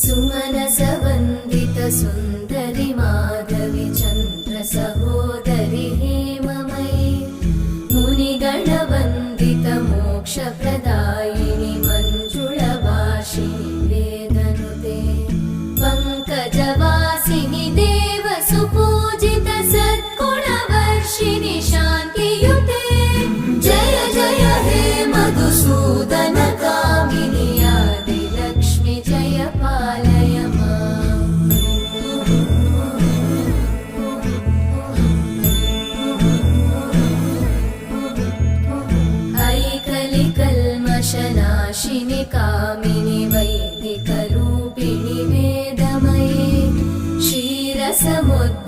सुमनसवन्दित सुन्दरि माधवि चन्द्र सहोदरि हेममयि मुनिगणवन्दित मोक्षप्रदायिनि मञ्जुळभाषिणि वेदनुते पङ्कजवासिनि देवसुपूजित सद्गुणवर्षिणि शान्तियुते जय जय हे मधुसूदन कामिनि आदिलक्ष्मि जय पालय माम्। ऐकलिकल्मषनाशिनि कामिनि वैदिकरूपिणि वेदमये क्षीरसमुद्र